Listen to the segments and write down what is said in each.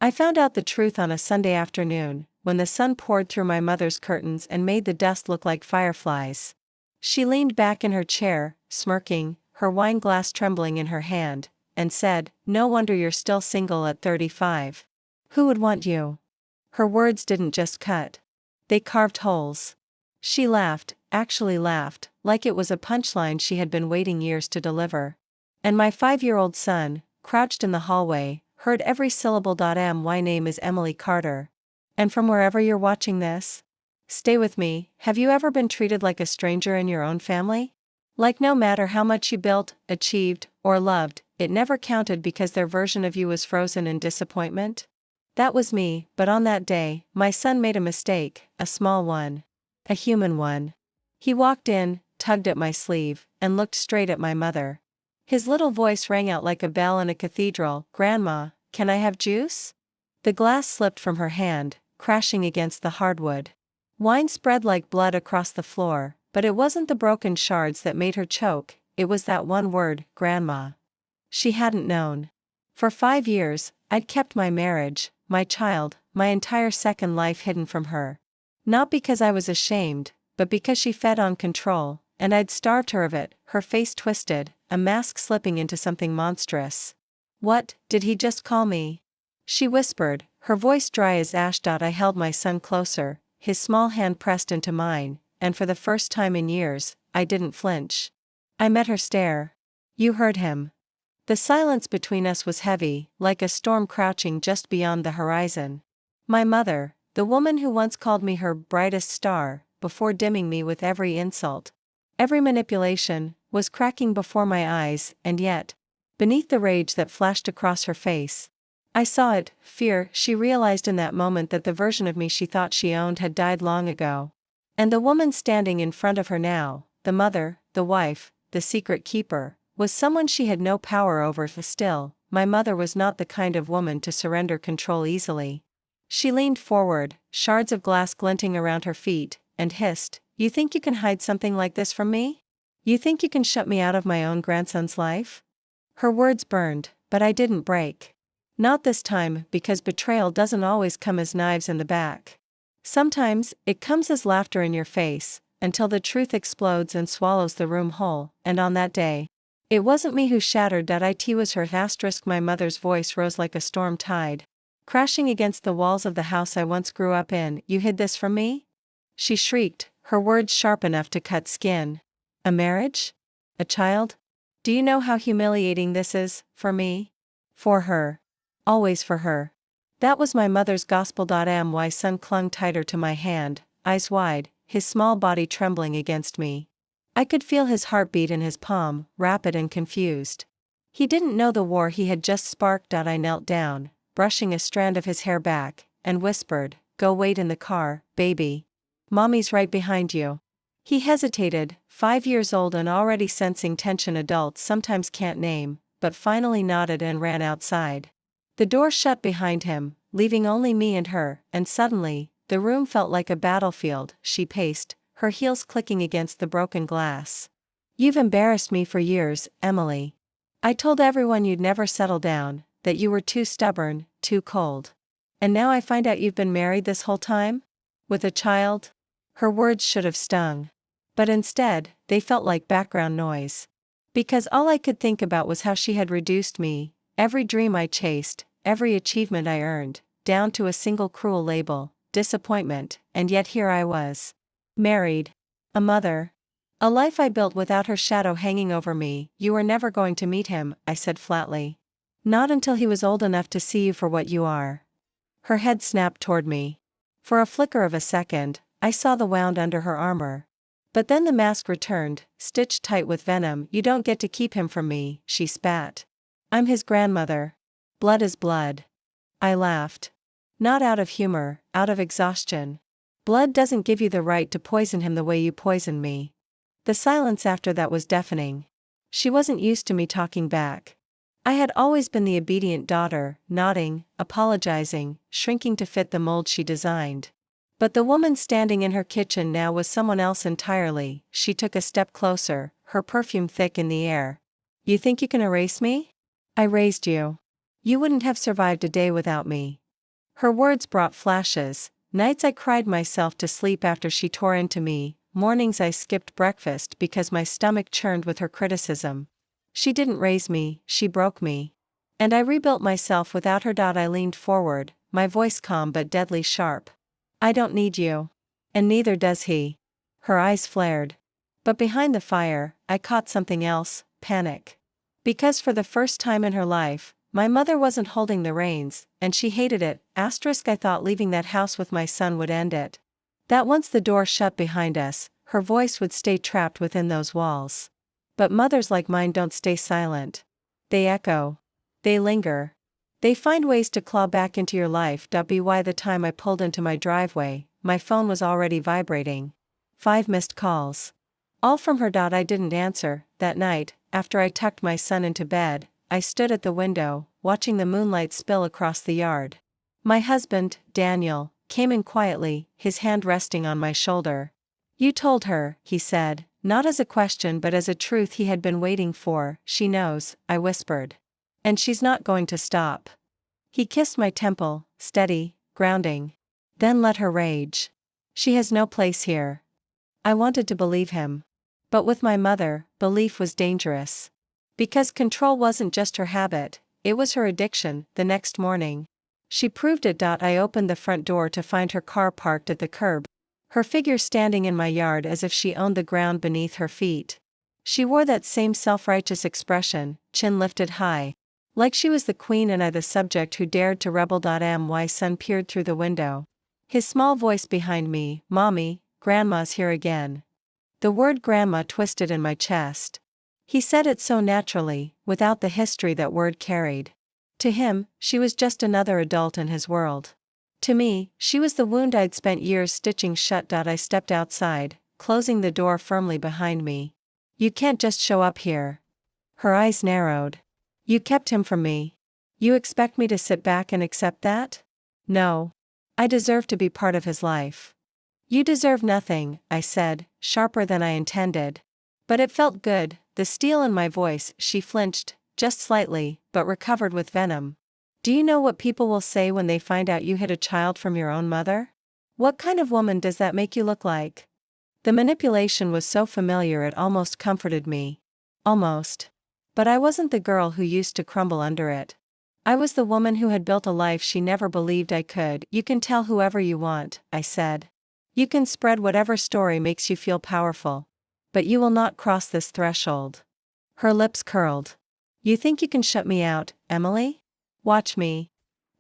I found out the truth on a Sunday afternoon, when the sun poured through my mother's curtains and made the dust look like fireflies. She leaned back in her chair, smirking, her wine glass trembling in her hand, and said, "No wonder you're still single at 35. Who would want you?" Her words didn't just cut. They carved holes. She laughed, actually laughed, like it was a punchline she had been waiting years to deliver. And my 5-year-old son, crouched in the hallway, heard every syllable. My name is Emily Carter. And from wherever you're watching this, stay with me. Have you ever been treated like a stranger in your own family? Like no matter how much you built, achieved, or loved, it never counted because their version of you was frozen in disappointment? That was me, but on that day, my son made a mistake, a small one. A human one. He walked in, tugged at my sleeve, and looked straight at my mother. His little voice rang out like a bell in a cathedral, "Grandma, can I have juice?" The glass slipped from her hand, crashing against the hardwood. Wine spread like blood across the floor, but it wasn't the broken shards that made her choke, it was that one word, "Grandma." She hadn't known. For 5 years, I'd kept my marriage, my child, my entire second life hidden from her. Not because I was ashamed, but because she fed on control, and I'd starved her of it, her face twisted, a mask slipping into something monstrous. "What, did he just call me?" She whispered, her voice dry as ash. I held my son closer, his small hand pressed into mine, and for the first time in years, I didn't flinch. I met her stare. "You heard him." The silence between us was heavy, like a storm crouching just beyond the horizon. My mother, the woman who once called me her brightest star, before dimming me with every insult, every manipulation, was cracking before my eyes, and yet, beneath the rage that flashed across her face, I saw it, fear. She realized in that moment that the version of me she thought she owned had died long ago. And the woman standing in front of her now, the mother, the wife, the secret keeper, was someone she had no power over. Still, my mother was not the kind of woman to surrender control easily. She leaned forward, shards of glass glinting around her feet, and hissed, "You think you can hide something like this from me? You think you can shut me out of my own grandson's life?" Her words burned, but I didn't break. Not this time, because betrayal doesn't always come as knives in the back. Sometimes, it comes as laughter in your face, until the truth explodes and swallows the room whole, and on that day, it wasn't me who shattered. It was her. My mother's voice rose like a storm tide, crashing against the walls of the house I once grew up in. "You hid this from me?" She shrieked, her words sharp enough to cut skin. "A marriage? A child? Do you know how humiliating this is, for me? For her. Always for her." That was my mother's gospel. My son clung tighter to my hand, eyes wide, his small body trembling against me. I could feel his heartbeat in his palm, rapid and confused. He didn't know the war he had just sparked. I knelt down, brushing a strand of his hair back, and whispered, "Go wait in the car, baby. Mommy's right behind you." He hesitated, 5 years old and already sensing tension adults sometimes can't name, but finally nodded and ran outside. The door shut behind him, leaving only me and her, and suddenly, the room felt like a battlefield. She paced, her heels clicking against the broken glass. "You've embarrassed me for years, Emily. I told everyone you'd never settle down, that you were too stubborn, too cold. And now I find out you've been married this whole time? With a child?" Her words should have stung. But instead, they felt like background noise. Because all I could think about was how she had reduced me, every dream I chased, every achievement I earned, down to a single cruel label, disappointment, and yet here I was. Married. A mother. A life I built without her shadow hanging over me. "You were never going to meet him," I said flatly. "Not until he was old enough to see you for what you are." Her head snapped toward me. For a flicker of a second, I saw the wound under her armor. But then the mask returned, stitched tight with venom. "You don't get to keep him from me," she spat. "I'm his grandmother. Blood is blood." I laughed. Not out of humor, out of exhaustion. "Blood doesn't give you the right to poison him the way you poisoned me." The silence after that was deafening. She wasn't used to me talking back. I had always been the obedient daughter, nodding, apologizing, shrinking to fit the mold she designed. But the woman standing in her kitchen now was someone else entirely. She took a step closer, her perfume thick in the air. "You think you can erase me? I raised you. You wouldn't have survived a day without me. Her words brought flashes. Nights I cried myself to sleep after she tore into me, mornings I skipped breakfast because my stomach churned with her criticism. She didn't raise me, she broke me. And I rebuilt myself without her. I leaned forward, my voice calm but deadly sharp. I don't need you. And neither does he. Her eyes flared. But behind the fire, I caught something else: panic. Because for the first time in her life, my mother wasn't holding the reins, and she hated it. I thought leaving that house with my son would end it. That once the door shut behind us, her voice would stay trapped within those walls. But mothers like mine don't stay silent. They echo. They linger. They find ways to claw back into your life. By the time I pulled into my driveway, my phone was already vibrating. 5 missed calls. All from her. I didn't answer. That night, after I tucked my son into bed, I stood at the window, watching the moonlight spill across the yard. My husband, Daniel, came in quietly, his hand resting on my shoulder. You told her, he said, not as a question but as a truth he had been waiting for. She knows, I whispered. And she's not going to stop. He kissed my temple, steady, grounding. Then let her rage. She has no place here. I wanted to believe him. But with my mother, belief was dangerous. Because control wasn't just her habit, it was her addiction. The next morning, she proved it. I opened the front door to find her car parked at the curb, her figure standing in my yard as if she owned the ground beneath her feet. She wore that same self-righteous expression, chin lifted high, like she was the queen and I the subject who dared to rebel. My son peered through the window. His small voice behind me, Mommy, Grandma's here again. The word grandma twisted in my chest. He said it so naturally, without the history that word carried. To him, she was just another adult in his world. To me, she was the wound I'd spent years stitching shut. I stepped outside, closing the door firmly behind me. You can't just show up here. Her eyes narrowed. You kept him from me. You expect me to sit back and accept that? No. I deserve to be part of his life. You deserve nothing, I said, sharper than I intended. But it felt good, the steel in my voice. She flinched, just slightly, but recovered with venom. Do you know what people will say when they find out you hid a child from your own mother? What kind of woman does that make you look like? The manipulation was so familiar it almost comforted me. Almost. But I wasn't the girl who used to crumble under it. I was the woman who had built a life she never believed I could. You can tell whoever you want, I said. You can spread whatever story makes you feel powerful. But you will not cross this threshold. Her lips curled. You think you can shut me out, Emily? Watch me.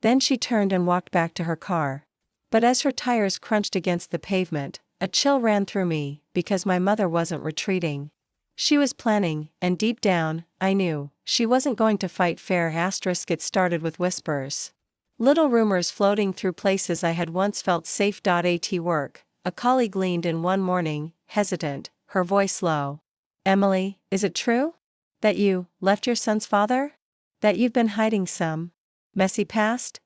Then she turned and walked back to her car. But as her tires crunched against the pavement, a chill ran through me, because my mother wasn't retreating. She was planning, and deep down, I knew, she wasn't going to fight fair. It started with whispers. Little rumors floating through places I had once felt safe. At work, a colleague leaned in one morning, hesitant, her voice low. Emily, is it true? That you left your son's father? That you've been hiding some messy past?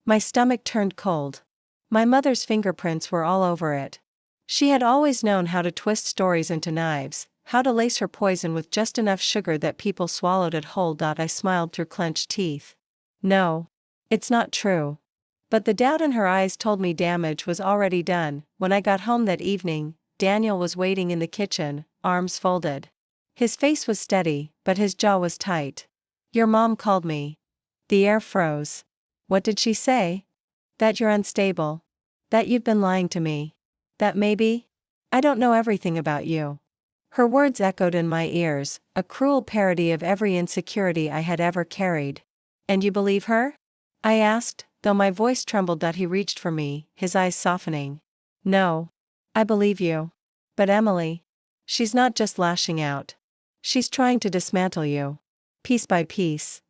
My stomach turned cold. My mother's fingerprints were all over it. She had always known how to twist stories into knives, how to lace her poison with just enough sugar that people swallowed it whole. I smiled through clenched teeth. No. It's not true. But the doubt in her eyes told me damage was already done. When I got home that evening, Daniel was waiting in the kitchen, arms folded. His face was steady, but his jaw was tight. Your mom called me. The air froze. What did she say? That you're unstable. That you've been lying to me. That maybe I don't know everything about you. Her words echoed in my ears, a cruel parody of every insecurity I had ever carried. And you believe her? I asked, though my voice trembled. He reached for me, his eyes softening. No. I believe you. But Emily. She's not just lashing out. She's trying to dismantle you. Piece by piece.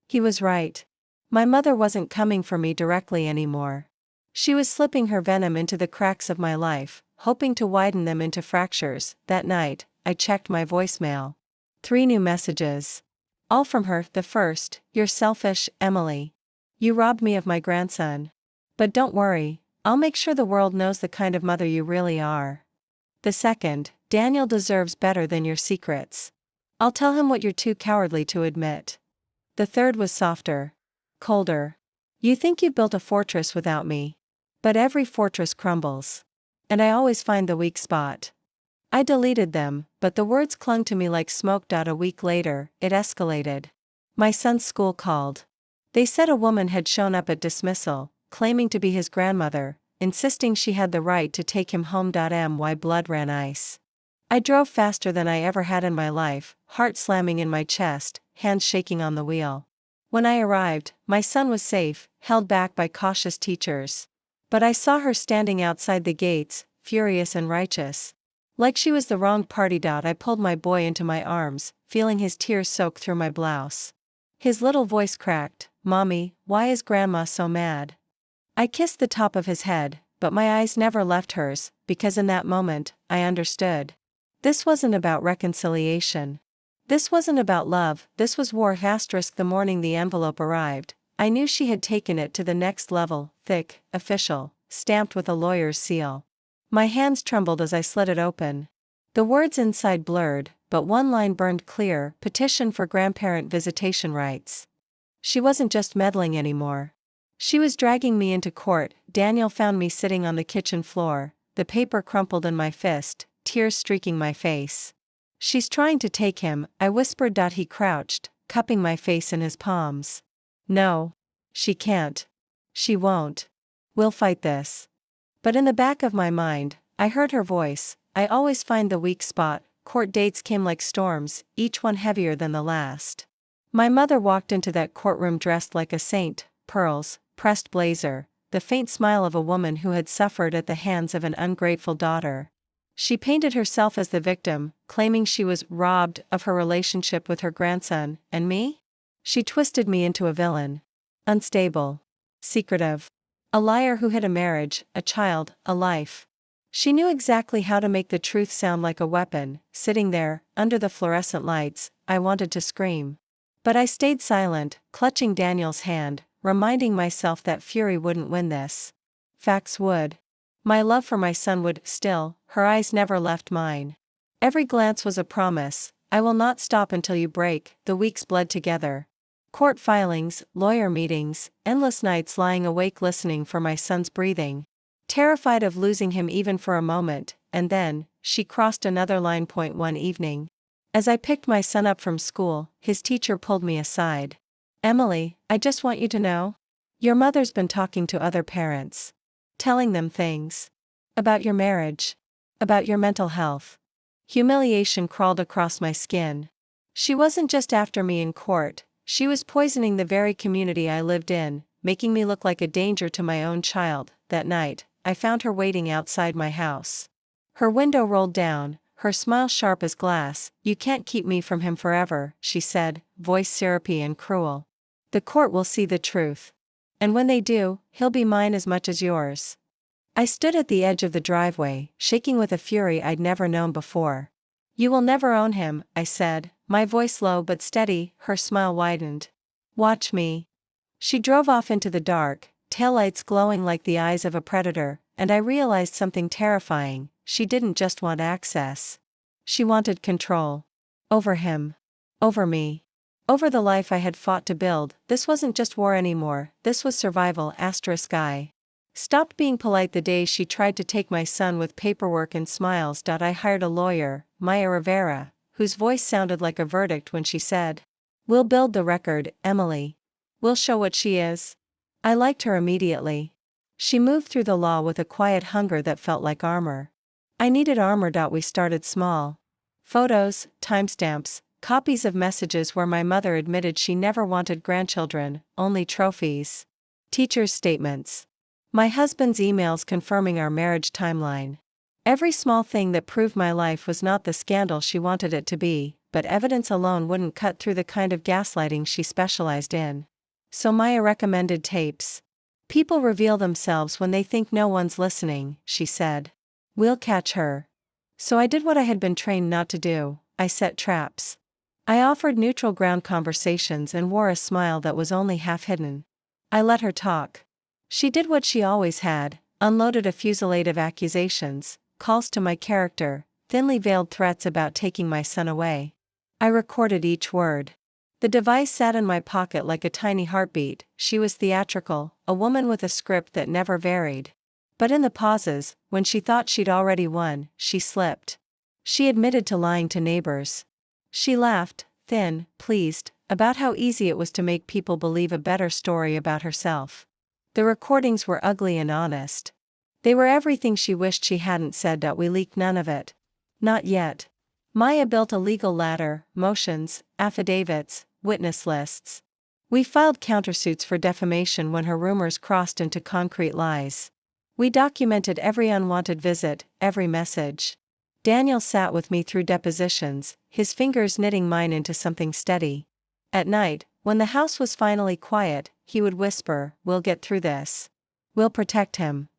He was right. My mother wasn't coming for me directly anymore. She was slipping her venom into the cracks of my life, hoping to widen them into fractures. That night, I checked my voicemail. 3 new messages. All from her. The first, you're selfish, Emily. You robbed me of my grandson. But don't worry, I'll make sure the world knows the kind of mother you really are. The second, Daniel deserves better than your secrets. I'll tell him what you're too cowardly to admit. The third was softer. Colder. You think you've built a fortress without me. But every fortress crumbles. And I always find the weak spot. I deleted them, but the words clung to me like smoke. A week later, it escalated. My son's school called. They said a woman had shown up at dismissal, claiming to be his grandmother, insisting she had the right to take him home. My blood ran ice. I drove faster than I ever had in my life, heart slamming in my chest, hands shaking on the wheel. When I arrived, my son was safe, held back by cautious teachers. But I saw her standing outside the gates, furious and righteous. Like she was the wrong party. I pulled my boy into my arms, feeling his tears soak through my blouse. His little voice cracked, "Mommy, why is Grandma so mad?" I kissed the top of his head, but my eyes never left hers, because in that moment, I understood. This wasn't about reconciliation. This wasn't about love, this was war. The morning the envelope arrived, I knew she had taken it to the next level, thick, official, stamped with a lawyer's seal. My hands trembled as I slid it open. The words inside blurred, but one line burned clear: petition for grandparent visitation rights. She wasn't just meddling anymore. She was dragging me into court. Daniel found me sitting on the kitchen floor, the paper crumpled in my fist, tears streaking my face. "She's trying to take him," I whispered. He crouched, cupping my face in his palms. "No. She can't. She won't. We'll fight this." But in the back of my mind, I heard her voice, "I always find the weak spot." Court dates came like storms, each one heavier than the last. My mother walked into that courtroom dressed like a saint, pearls, pressed blazer, the faint smile of a woman who had suffered at the hands of an ungrateful daughter. She painted herself as the victim, claiming she was robbed of her relationship with her grandson, and me? She twisted me into a villain. Unstable. Secretive. A liar who hid a marriage, a child, a life. She knew exactly how to make the truth sound like a weapon. Sitting there, under the fluorescent lights, I wanted to scream. But I stayed silent, clutching Daniel's hand, reminding myself that fury wouldn't win this. Facts would. My love for my son would. Still, her eyes never left mine. Every glance was a promise: "I will not stop until you break." The weeks bled together. Court filings, lawyer meetings, endless nights lying awake listening for my son's breathing. Terrified of losing him even for a moment, and then, she crossed another line. One evening, as I picked my son up from school, his teacher pulled me aside. "Emily, I just want you to know. Your mother's been talking to other parents. Telling them things. About your marriage. About your mental health." Humiliation crawled across my skin. She wasn't just after me in court, she was poisoning the very community I lived in, making me look like a danger to my own child. That night, I found her waiting outside my house. Her window rolled down, her smile sharp as glass. "You can't keep me from him forever," she said, voice syrupy and cruel. "The court will see the truth. And when they do, he'll be mine as much as yours." I stood at the edge of the driveway, shaking with a fury I'd never known before. "You will never own him," I said, my voice low but steady. Her smile widened. "Watch me." She drove off into the dark, taillights glowing like the eyes of a predator, and I realized something terrifying: she didn't just want access. She wanted control. Over him. Over me. Over the life I had fought to build. This wasn't just war anymore, this was survival. I stopped being polite the day she tried to take my son with paperwork and smiles. I hired a lawyer, Maya Rivera, whose voice sounded like a verdict when she said, "We'll build the record, Emily. We'll show what she is." I liked her immediately. She moved through the law with a quiet hunger that felt like armor. I needed armor. We started small. Photos, timestamps, copies of messages where my mother admitted she never wanted grandchildren, only trophies. Teachers' statements. My husband's emails confirming our marriage timeline. Every small thing that proved my life was not the scandal she wanted it to be, but evidence alone wouldn't cut through the kind of gaslighting she specialized in. So Maya recommended tapes. "People reveal themselves when they think no one's listening," she said. "We'll catch her." So I did what I had been trained not to do: I set traps. I offered neutral ground conversations and wore a smile that was only half hidden. I let her talk. She did what she always had, unloaded a fusillade of accusations, calls to my character, thinly veiled threats about taking my son away. I recorded each word. The device sat in my pocket like a tiny heartbeat. She was theatrical, a woman with a script that never varied. But in the pauses, when she thought she'd already won, she slipped. She admitted to lying to neighbors. She laughed, thin, pleased, about how easy it was to make people believe a better story about herself. The recordings were ugly and honest. They were everything she wished she hadn't said. We leaked none of it. Not yet. Maya built a legal ladder, motions, affidavits, witness lists. We filed countersuits for defamation when her rumors crossed into concrete lies. We documented every unwanted visit, every message. Daniel sat with me through depositions, his fingers knitting mine into something steady. At night, when the house was finally quiet, he would whisper, "We'll get through this. We'll protect him."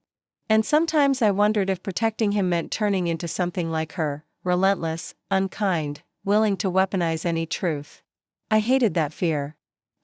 And sometimes I wondered if protecting him meant turning into something like her, relentless, unkind, willing to weaponize any truth. I hated that fear.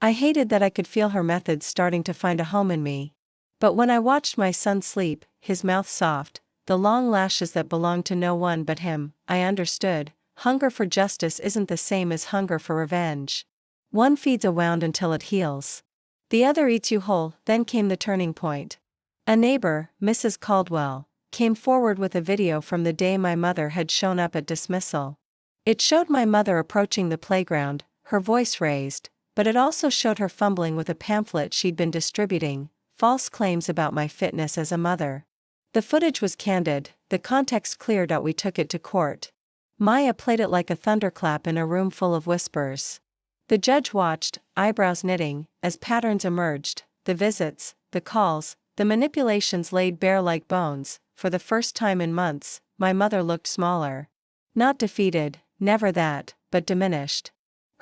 I hated that I could feel her methods starting to find a home in me. But when I watched my son sleep, his mouth soft, the long lashes that belonged to no one but him, I understood, hunger for justice isn't the same as hunger for revenge. One feeds a wound until it heals. The other eats you whole. Then came the turning point. A neighbor, Mrs. Caldwell, came forward with a video from the day my mother had shown up at dismissal. It showed my mother approaching the playground, her voice raised, but it also showed her fumbling with a pamphlet she'd been distributing, false claims about my fitness as a mother. The footage was candid, the context clear. We took it to court. Maya played it like a thunderclap in a room full of whispers. The judge watched, eyebrows knitting, as patterns emerged, the visits, the calls, the manipulations laid bare like bones. For the first time in months, my mother looked smaller. Not defeated, never that, but diminished.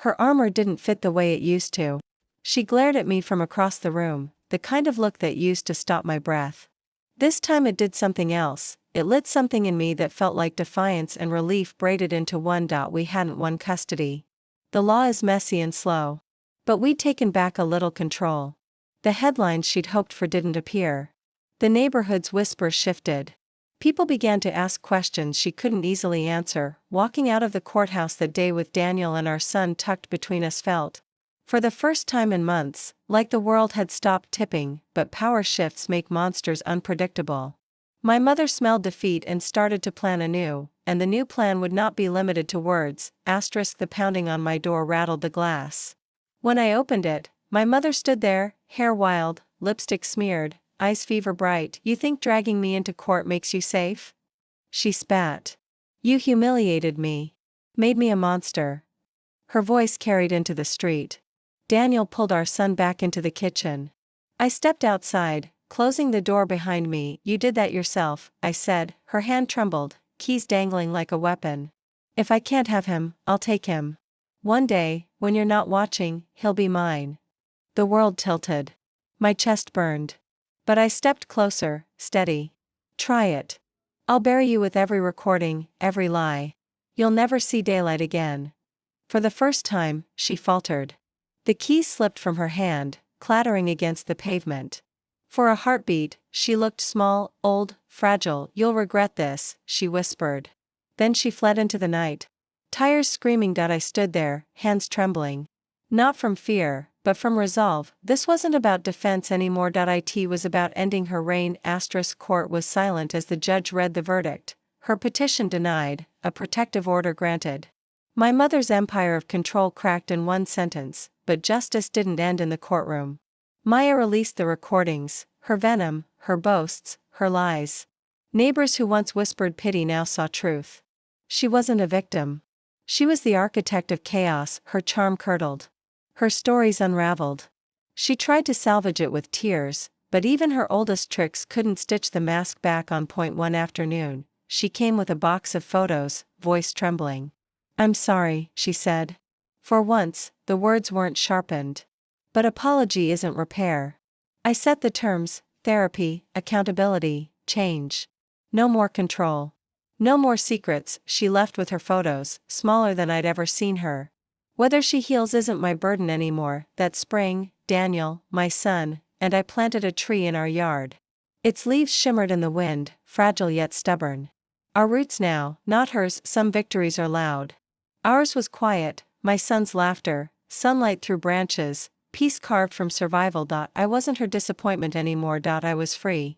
Her armor didn't fit the way it used to. She glared at me from across the room, the kind of look that used to stop my breath. This time it did something else. It lit something in me that felt like defiance and relief braided into one. We hadn't won custody. The law is messy and slow. But we'd taken back a little control. The headlines she'd hoped for didn't appear. The neighborhood's whispers shifted. People began to ask questions she couldn't easily answer. Walking out of the courthouse that day with Daniel and our son tucked between us felt, for the first time in months, like the world had stopped tipping. But power shifts make monsters unpredictable. My mother smelled defeat and started to plan anew, and the new plan would not be limited to words. The pounding on my door rattled the glass. When I opened it, my mother stood there, hair wild, lipstick smeared, eyes fever bright. "You think dragging me into court makes you safe?" She spat. "You humiliated me. Made me a monster." Her voice carried into the street. Daniel pulled our son back into the kitchen. I stepped outside, closing the door behind me. "You did that yourself," I said. Her hand trembled, keys dangling like a weapon. "If I can't have him, I'll take him. One day, when you're not watching, he'll be mine." The world tilted. My chest burned. But I stepped closer, steady. "Try it. I'll bury you with every recording, every lie. You'll never see daylight again." For the first time, she faltered. The keys slipped from her hand, clattering against the pavement. For a heartbeat, she looked small, old, fragile. "You'll regret this," she whispered. Then she fled into the night. Tires screaming. I stood there, hands trembling. Not from fear, but from resolve. This wasn't about defense anymore. It was about ending her reign. Court was silent as the judge read the verdict. Her petition denied, a protective order granted. My mother's empire of control cracked in one sentence, but justice didn't end in the courtroom. Maya released the recordings, her venom, her boasts, her lies. Neighbors who once whispered pity now saw truth. She wasn't a victim. She was the architect of chaos. Her charm curdled. Her stories unraveled. She tried to salvage it with tears, but even her oldest tricks couldn't stitch the mask back on point. One afternoon, she came with a box of photos, voice trembling. "I'm sorry," she said. For once, the words weren't sharpened. "But apology isn't repair." I set the terms: therapy, accountability, change. No more control. No more secrets. She left with her photos, smaller than I'd ever seen her. "Whether she heals isn't my burden anymore." That spring, Daniel, my son, and I planted a tree in our yard. Its leaves shimmered in the wind, fragile yet stubborn. Our roots now, not hers. Some victories are loud. Ours was quiet, my son's laughter, sunlight through branches, peace carved from survival. I wasn't her disappointment anymore. I was free.